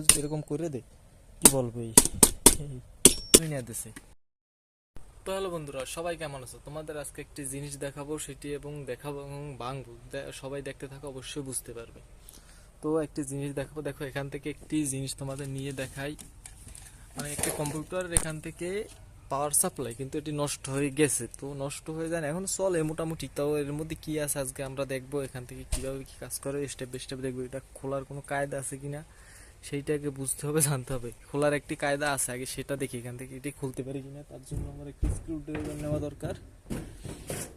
যদি এরকম করে দে কি বলবো এই নিয়ে দিছে। তো হ্যালো বন্ধুরা, সবাই কেমন আছো? তোমাদের আজকে একটি জিনিস দেখাবো, সেটি এবং দেখাবো এবং ভাঙবো, সবাই দেখতে থাকো, অবশ্যই বুঝতে পারবে। তো একটি জিনিস দেখাবো, দেখো এখান থেকে একটি জিনিস তোমাদের নিয়ে দেখাই। মানে একটি কম্পিউটার, এখান থেকে পাওয়ার সাপ্লাই, কিন্তু এটি নষ্ট হয়ে গেছে। তো নষ্ট হয়ে যায় না, এখন চলে মোটামুটি। তাও এর মধ্যে কি আছে আজকে আমরা দেখবো, এখান থেকে কিভাবে কি কাজ করে স্টেপ বাই স্টেপ দেখবো। এটা খোলার কোনো কায়দা আছে কিনা সেইটাকে বুঝতে হবে, জানতে হবে। খোলার একটি কায়দা আছে, আগে সেটা দেখি এখান থেকে এটি খুলতে পারি কিনা। তার জন্য আমার একটি স্ক্রু ড্রাইভার নেওয়া দরকার,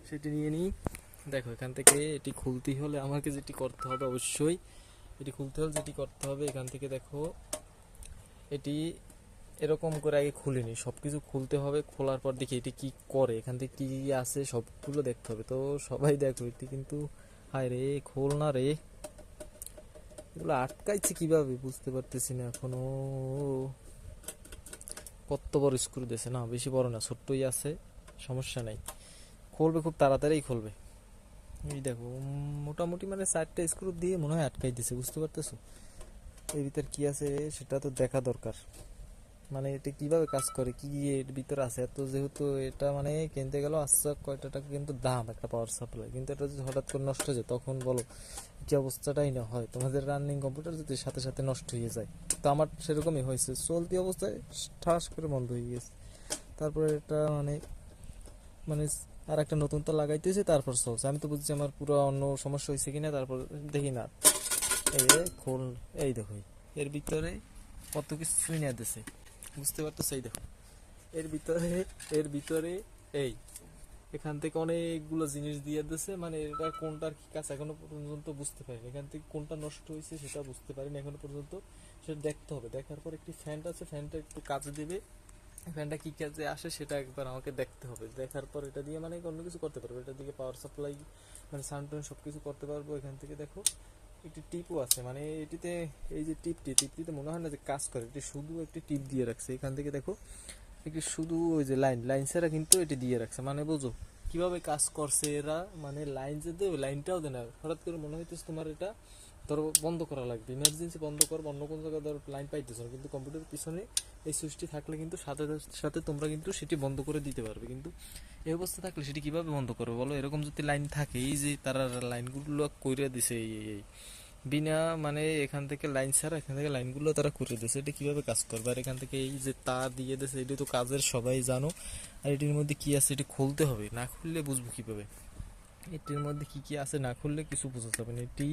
সেটি নিয়ে নিই। দেখো এখান থেকে এটি খুলতে হলে আমাকে যেটি করতে হবে, অবশ্যই এটি খুলতে হলে যেটি করতে হবে, এখান থেকে দেখো এটি এরকম করে আগে খুলে নিই। সব কিছু খুলতে হবে, খোলার পর দেখি এটি কি করে, এখান থেকে কি আছে সবগুলো দেখতে হবে। তো সবাই দেখো, এটি কিন্তু হায় রে, খোল না রে, এগুলো আটকাইছে কিভাবে বুঝতে পারতেছি না এখনো। কত বড় স্ক্রু দিয়েছে, না বেশি বড় না, ছোট্টই আছে, সমস্যা নাই, খুলবে খুব তাড়াতাড়ি খুলবে। এই দেখো মোটামুটি মানে 4টা স্ক্রু দিয়ে মনে হয় আটকাই দিছে, বুঝতে পারতেছো? এর ভিতর কি আছে সেটা তো দেখা দরকার। মানে এটা কিভাবে কাজ করে, কি এর ভিতর আছে এত, যেহেতু এটা মানে কিনতে গেল আচ্ছা কয়টা টাকা কিন্তু দাম একটা পাওয়ার সাপ্লাই, কিন্তু এটা যদি হঠাৎ করে নষ্ট হয়ে যায় তখন বলো কি অবস্থাটাই না হয়। তোমাদের রানিং কম্পিউটার যদি সাথে সাথে নষ্ট হয়ে যায়, তো আমার সেরকমই হয়েছে, চলতি অবস্থায় ঠাস করে বন্ধ হয়ে গেছে। তারপরে এটা মানে মানে আর একটা নতুন তো লাগাইতেছে, তারপর চলছে। আমি তো বুঝছি আমার পুরো অন্য সমস্যা হয়েছে কিনা, তারপর দেখি না, এই খোল, এই দেখো এর ভিতরে কত কিছু নিয়ে দিছে, বুঝতে পারতেছো? এই দেখো এর ভিতরে, এর ভিতরে এই এখান থেকে অনেকগুলো জিনিস দিয়ে দিছে। মানে এটা কোনটার কি কাজ এখনো পর্যন্ত বুঝতে পারিনি, এখান থেকে কোনটা নষ্ট হয়েছে সেটা বুঝতে পারিনি এখনো পর্যন্ত। সেটা দেখতে হবে, দেখার পর একটি ফ্যান আছে, ফ্যানটা একটু কাজে দেবে, ফ্যানটা কি কাজে আসে সেটা একবার আমাকে দেখতে হবে। দেখার পর এটা দিয়ে মানে অন্য কিছু করতে পারবো, এটা দিয়ে পাওয়ার সাপ্লাই মানে সাউন্ড টাউন সব কিছু করতে পারবো। এখান থেকে দেখো একটি টিপও আছে, মানে এটিতে এই যে টিপটিতে মনে হয় না যে কাজ করে, এটি শুধু একটি টিপ দিয়ে রাখছে। এখান থেকে দেখো একটি শুধু ওই যে লাইন লাইন ছাড়া কিন্তু এটি দিয়ে রাখছে, মানে বোঝো কিভাবে কাজ করছে এরা। মানে লাইন যে দেবে, লাইনটাও দেয় না, হঠাৎ করে মনে হইতেছে তোমার এটা ধরো বন্ধ করা লাগবে, ইমার্জেন্সি বন্ধ করবো, অন্য কোনো জায়গায় ধরো লাইন পাইতেছো না, কিন্তু কম্পিউটারের পিছনে এই সুইচটি থাকলে কিন্তু সাথে সাথে তোমরা কিন্তু সেটি বন্ধ করে দিতে পারবে। কিন্তু এই অবস্থা থাকলে সেটি কিভাবে বন্ধ করবে বলো? এরকম যদি লাইন থাকে, এই যে তারা লাইনগুলো কইরা দিছে এই বিনা মানে এখান থেকে লাইন ছাড়া এখান থেকে লাইনগুলো তারা করে দিয়েছে, এটা কিভাবে কাজ করবে? আর এখান থেকে এই যে তার দিয়ে দিয়েছে, এটি তো কাজের সবাই জানো। আর এটির মধ্যে কি আছে এটি খুলতে হবে, না খুললে বুঝবো কিভাবে এটির মধ্যে কি কি আছে? না খুললে কিছু বোঝা যাবে না। এটি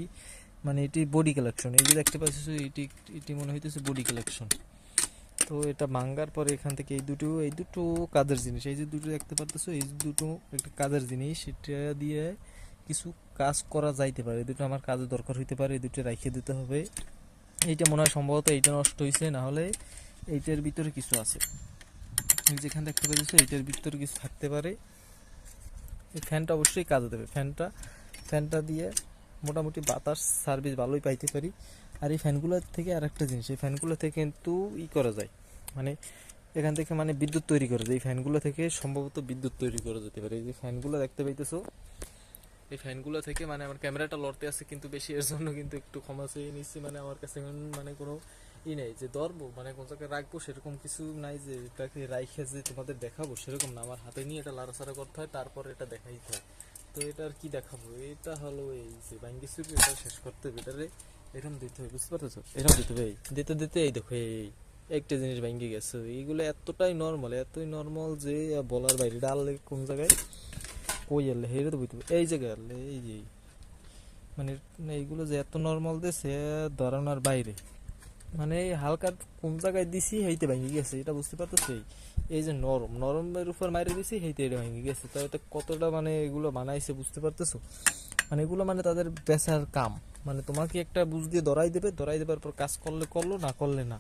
মানে এটি বডি কালেকশন, এই যে দেখতে পাচ্ছ এটি, এটি মনে হইতেছে বডি কালেকশন। তো এটা ভাঙ্গার পরে এখান থেকে এই দুটো কাজের জিনিস, এই যে দুটো দেখতে পাচ্ছ, এই দুটো একটা কাজের জিনিস, এটা দিয়ে কিছু কাজ করা যাইতে পারে। এই দুটো আমার কাজে দরকার হইতে পারে, এই দুটো রাখিয়ে দিতে হবে। এইটা মনে হয় সম্ভবত এইটা নষ্ট হয়েছে, না হলে এইটার ভিতরে কিছু আছে। যেখানে দেখতে পাচ্ছ এইটার ভিতরে কিছু থাকতে পারে। এই ফ্যানটা অবশ্যই কাজে দেবে, ফ্যানটা দিয়ে মোটামুটি বাতাস সার্ভিস ভালোই পাইতে পারি। আর এই ফ্যানগুলোর থেকে আর একটা জিনিস, এই ফ্যানগুলো থেকে কিন্তু করা যায়, মানে এখান থেকে মানে বিদ্যুৎ তৈরি করা যায়। এই ফ্যানগুলো থেকে সম্ভবত বিদ্যুৎ তৈরি করা যেতে পারে। এই যে ফ্যানগুলো দেখতে পাইতেছো, এই ফ্যানগুলো থেকে মানে আমার ক্যামেরাটা লড়তে আছে কিন্তু বেশি, এর জন্য কিন্তু একটু ক্ষমা চেয়ে নিচ্ছি। মানে আমার কাছে মানে কোনো নেই যে ধরবো, মানে কোন জায়গায় রাখবো সেরকম কিছু নাই, যে এটাকে রাইখে যে তোমাদের দেখাবো সেরকম না। আমার হাতে নিয়ে এটা লাড়াচাড়া করতে হয়, তারপর এটা দেখাইতে হয়। তো এটা আর কি দেখাবো, এটা হলো এই যে বাইঙ্গি সুইচ, এটা শেষ করতে হবে, এটারে এরকম দিতে হবে, বুঝতে পারতেছো? এরকম দিতে হবে, এই দিতে দিতে এই দেখো এই একটা জিনিস ভেঙে গেছে। এইগুলো এতটাই নর্মাল, এতই নর্মাল যে বলার বাইরে। ডাল কোন জায়গায় কই আনলে হেরে তো বুঝতে, এই জায়গায় আনলে এই যে মানে এইগুলো যে এত নর্মাল দিয়েছে ধরানোর বাইরে। মানে হালকা কোন জায়গায় দিছি হেইতে ভেঙে গেছে, এটা বুঝতে পারতেছি। এই যে নরমের উপর মাইরে দিছি হেইতে এটা ভেঙে গেছে। তো এটা কতটা মানে এগুলো বানাইছে বুঝতে পারতেছো? মানে এগুলো মানে তাদের বেচার কাম, মানে তোমাকে একটা বুঝ দিয়ে ধরাই দেবার পর কাজ করলে করলো, না করলে না।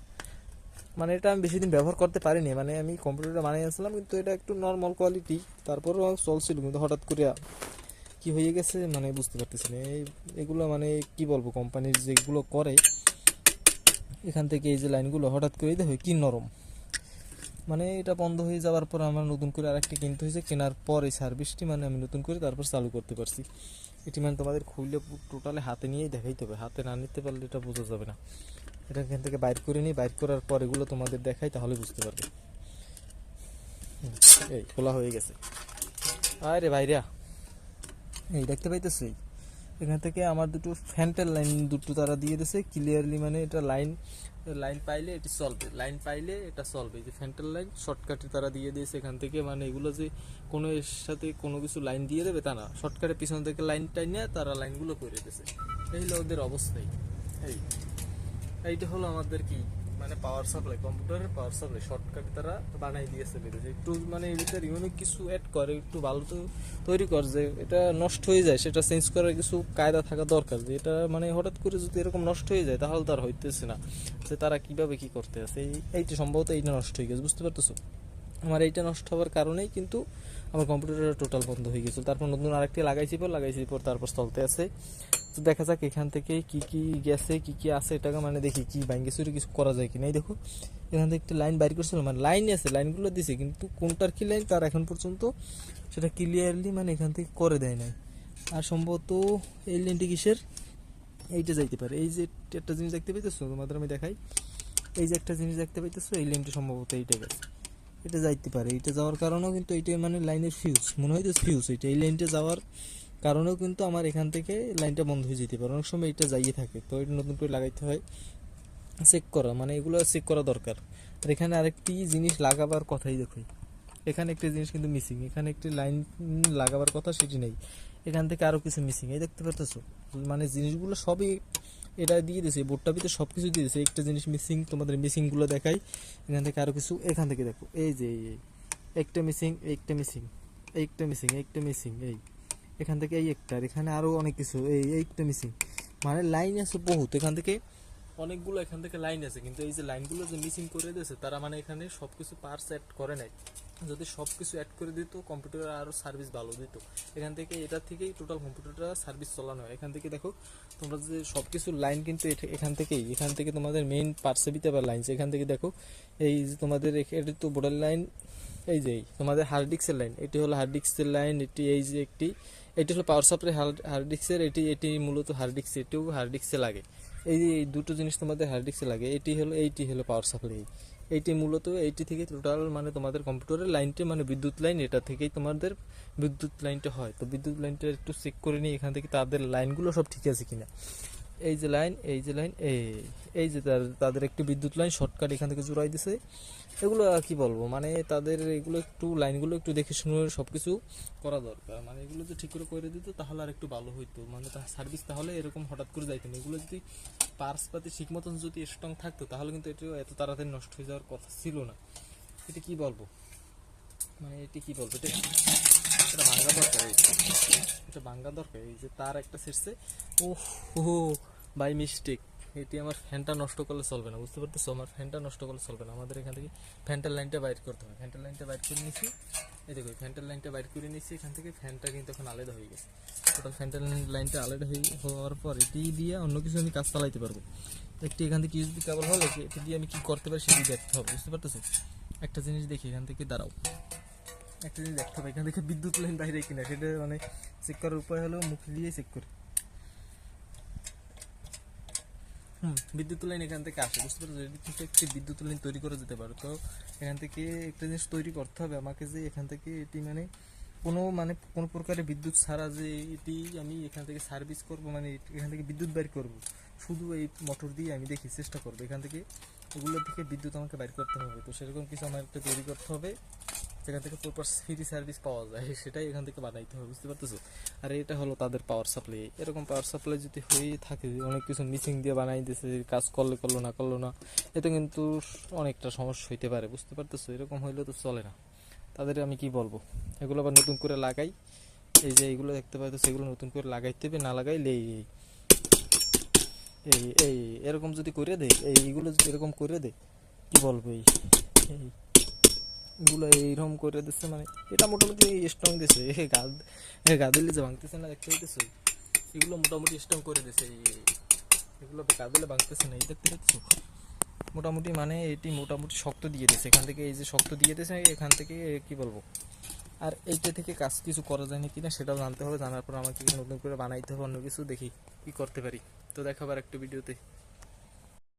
মানে এটা আমি বেশি দিন ব্যবহার করতে পারিনি, মানে আমি কম্পিউটারটা বানিয়েছিলাম কিন্তু এটা একটু নর্মাল কোয়ালিটি, তারপরেও চলছিল, কিন্তু হঠাৎ করে কি হয়ে গেছে মানে বুঝতে পারতেছি না। এগুলো মানে কি বলবো, কোম্পানির যেগুলো করে এখান থেকে এই যে লাইনগুলো হঠাৎ করে দেখো কি নরম। মানে এটা বন্ধ হয়ে যাওয়ার পর আমার নতুন করে আরেকটি কিনতে হয়েছে, কেনার পর এই সার্ভিসটি মানে আমি নতুন করে তারপর চালু করতে পারছি। এটি মানে তোমাদের খুললে টোটালি হাতে নিয়েই দেখাইতে হবে, হাতে না নিতে পারলে এটা বোঝা যাবে না। এটা এখান থেকে বাইর করে নিই, বাইর করার পর এগুলো তোমাদের দেখাই, তাহলে বুঝতে পারবে। এই খোলা হয়ে গেছে। আরে ভাইরা, এই দেখতে পাইতেছি এখান থেকে আমার দুটো ফ্যান্টের লাইন দুটো তারা দিয়ে দিয়েছে ক্লিয়ারলি, মানে এটা লাইন লাইন পাইলে এটি চলবে, লাইন পাইলে এটা চলবে। এই যে ফ্যান্টের লাইন শর্টকাটে তারা দিয়ে দিয়েছে এখান থেকে, মানে এগুলো যে কোনো এর সাথে কোনো কিছু লাইন দিয়ে দেবে তা না, শর্টকাটে পিছন থেকে লাইন টাইনে তারা লাইনগুলো করে দিয়েছে। এই হলো ওদের অবস্থাই। এই এইটা হলো আমাদের কি মানে পাওয়ার সাপ্লাই, কম্পিউটারের পাওয়ার সাপ্লাই শর্টকাট তারা বানাই দিয়েছে বেরোছে। একটু মানে এর ভিতরে ইউনিক কিছু অ্যাড করে, একটু ভালো তো তৈরি কর, যে এটা নষ্ট হয়ে যায় সেটা চেঞ্জ করার কিছু কায়দা থাকা দরকার। যে এটা মানে হঠাৎ করে যদি এরকম নষ্ট হয়ে যায় তাহলে তার হইতেছে না, যে তারা কিভাবে কি করতে আছে। এইটা সম্ভবত এইটা নষ্ট হয়ে গেছে, বুঝতে পারতেছো? আমার এইটা নষ্ট হওয়ার কারণেই কিন্তু আমার কম্পিউটারটা টোটাল বন্ধ হয়ে গেছে। তারপর নতুন আরেকটি লাগাইছি পর তারপর চলতে আছে। তো দেখা যাক এখান থেকে কি কি গেছে কি কি আছে, এটাকে মানে দেখি কি ভাঙ্গে চুরি কিছু করা যায় কিনা। এই দেখো এখান থেকে একটা লাইন বাইর করছিল, মানে লাইন আছে, লাইনগুলো দিছে, কিন্তু কোনটার কি লাইন তার এখন পর্যন্ত সেটা ক্লিয়ারলি মানে এখান থেকে করে দেয় নাই। আর সম্ভবত এই লাইনটি কিসের, এইটা যাইতে পারে। এই যে একটা জিনিস দেখতে পাইতেছো তোমাদের আমি দেখাই, এই যে একটা জিনিস দেখতে পাইতেছো, এই লাইনটা সম্ভবত এইটা গেছে, এটা যাইতে পারে। এটা যাওয়ার কারণেও কিন্তু এইটা মানে লাইনের ফিউজ মনে হয়, ফিউজ এটা এই লাইনটা যাওয়ার কারণেও কিন্তু আমার এখান থেকে লাইনটা বন্ধ হয়ে যেতে পারে। অনেক সময় এটা যাইয়ে থাকে, তো এটা নতুন করে লাগাইতে হয়, চেক করা, মানে এগুলো চেক করা দরকার। আর এখানে আরেকটি জিনিস লাগাবার কথাই দেখো, এখানে একটি জিনিস কিন্তু মিসিং, এখানে একটি লাইন লাগাবার কথা সেটি নেই, এখান থেকে আরও কিছু মিসিং, এই দেখতে পারতেছো? মানে জিনিসগুলো সবই এটা দিয়ে দিয়েছে, বোর্ডটা ভিতরে সব কিছু দিয়ে দিয়েছে, একটা জিনিস মিসিং, তোমাদের মিসিংগুলো দেখাই। এখান থেকে আরও কিছু, এখান থেকে দেখো এই যে একটা মিসিং, একটা মিসিং, একটা মিসিং, একটা মিসিং, এই এখান থেকে এই একটা, আর এখানে আরও অনেক কিছু, এইটা মিসিং, মানে লাইন আছে বহুত, এখান থেকে অনেকগুলো এখান থেকে লাইন আছে, কিন্তু এই যে লাইনগুলো যে মিসিং করে দিয়েছে তারা মানে এখানে সব কিছু পার্টস অ্যাড করে নাই। যদি সব কিছু অ্যাড করে দিত কম্পিউটার আরও সার্ভিস ভালো দিত। এখান থেকে এটা থেকেই টোটাল কম্পিউটারটা সার্ভিস চালানো হয়। এখান থেকে দেখো তোমরা যে সব কিছু লাইন কিন্তু এখান থেকে তোমাদের মেইন পার্টসে দিতে পারে লাইন। এখান থেকে দেখো এই যে তোমাদের এটা তো বোর্ডের লাইন, এই যে তোমাদের হার্ড ডিস্কের লাইন, এটি হলো হার্ড ডিস্কের লাইন, এটি এই যে একটি, এটি হলো পাওয়ার সাপ্লাই হার্ড ডিস্কের, এটি মূলত হার্ড ডিস্ক, এটিও হার্ড ডিস্কে লাগে। এই দুটো জিনিস তোমাদের হার্ড ডিস্কে লাগে, এইটি হলো পাওয়ার সাপ্লাই। এইটি মূলত এইটি থেকে টোটাল মানে তোমাদের কম্পিউটারের লাইনটা মানে বিদ্যুৎ লাইন, এটা থেকেই তোমাদের বিদ্যুৎ লাইনটা হয়। তো বিদ্যুৎ লাইনটা একটু চেক করে নিই এখান থেকে তাদের লাইনগুলো সব ঠিক আছে কিনা। এই যে লাইন, এই যে লাইন, এই যে তাদের একটি বিদ্যুৎ লাইন শর্টকাট এখান থেকে জোড়াই দিছে। এগুলো কি বলবো, মানে তাদের এগুলো একটু লাইনগুলো একটু দেখে শুনে সব কিছু করা দরকার। মানে এগুলো যদি ঠিক করে দিত তাহলে আর একটু ভালো হইতো, মানে সার্ভিস তাহলে এরকম হঠাৎ করে যাইতো না। এগুলো যদি পার্স পাতি ঠিক মতন যদি স্ট্রং থাকতো তাহলে কিন্তু এটা এত তাড়াতাড়ি নষ্ট হয়ে যাওয়ার কথা ছিল না। এটা কি বলবো, মানে এটা কি বলবো, এটা ভাঙ্গা দরকার, এটা ভাঙ্গা দরকার। এই যে তার একটা ছিঁড়ছে, ও হো বাই মিস্টেক। এটি আমার ফ্যানটা নষ্ট করলে চলবে না, বুঝতে পারতেছো? আমার ফ্যানটা নষ্ট করলে চলবে না, আমাদের এখান থেকে ফ্যানটার লাইনটা বাইর করতে হবে। ফ্যানটার লাইনটা বাইর করে নিয়েছি, এই দেখো ফ্যানটার লাইনটা বাইর করে নিয়েছি এখান থেকে। ফ্যানটা কিন্তু এখন আলাদা হয়ে গেছে, টোটাল ফ্যানটার লাইনটা আলাদা হওয়ার পর এটি দিয়ে অন্য কিছু আমি কাজ চালাইতে পারবো। একটি এখান থেকে ইউএসবি কেবল হলে এটি দিয়ে আমি কি করতে পারি সেটি দেখতে হবে, বুঝতে পারতেছো? একটা জিনিস দেখি এখান থেকে, দাঁড়াও, একটা জিনিস দেখতে হবে এখান থেকে বিদ্যুৎ লাইন বাইরে কিনা, সেটা মানে চেক করার উপায় হলো মুখ দিয়ে চেক করে। বিদ্যুৎ লাইন এখান থেকে আসে, বুঝতে পারছো? এদিক থেকে একটি বিদ্যুৎ লাইন তৈরি করা যেতে পারে। তো এখান থেকে একটা জিনিস তৈরি করতে হবে আমাকে, যে এখান থেকে এটি মানে কোনো প্রকারের বিদ্যুৎ ছাড়া যে এটি আমি এখান থেকে সার্ভিস করব, মানে এখান থেকে বিদ্যুৎ বের করব, শুধু এই মোটর দিয়ে আমি দেখি চেষ্টা করবো এখান থেকে এগুলো থেকে বিদ্যুৎ আমাকে বাইর করতে হবে। তো সেরকম কিছু আমার একটা তৈরি করতে হবে যেখান থেকে প্রপার ফ্রি সার্ভিস পাওয়া যায়, সেটাই এখান থেকে বানাইতে হবে, বুঝতে পারতেছো? আর এটা হলো তাদের পাওয়ার সাপ্লাই। এরকম পাওয়ার সাপ্লাই যদি হয়ে থাকে, অনেক কিছু মিসিং দিয়ে বানাই দিয়েছে, কাজ করলো না, এতে কিন্তু অনেকটা সমস্যা হইতে পারে, বুঝতে পারতেছো? এরকম হইলে তো চলে না। তাদের আমি কি বলবো, এগুলো আবার নতুন করে লাগাই, এই যে এইগুলো দেখতে পাইতো সেগুলো নতুন করে লাগাইতে হবে, না লাগাইলে এই এই এরকম যদি করে দেয়, এইগুলো যদি এরকম করে দেয় কি বলবো, এইগুলো এইরকম করে দিচ্ছে, মানে এটা মোটামুটি স্ট্রং দিছে। গা দিলে যে ভাঙতেছে না, দেখতে পাইতেছো? এগুলো মোটামুটি স্ট্রং করে দিছে, এগুলো গা দিলে ভাঙতেছে না, এই দেখতে পাচ্ছ? মোটামুটি মানে এটি মোটামুটি শক্ত দিয়ে দিয়েছে এখান থেকে, এই যে শক্ত দিয়ে দিয়েছে এখান থেকে, কি বলবো। আর এইটা থেকে কাজ কিছু করা যায় না কিনা সেটাও জানতে হবে, জানার পর আমাকে নতুন করে বানাইতে হবে অন্য কিছু, দেখি কি করতে পারি। তো দেখাবার একটা ভিডিওতে।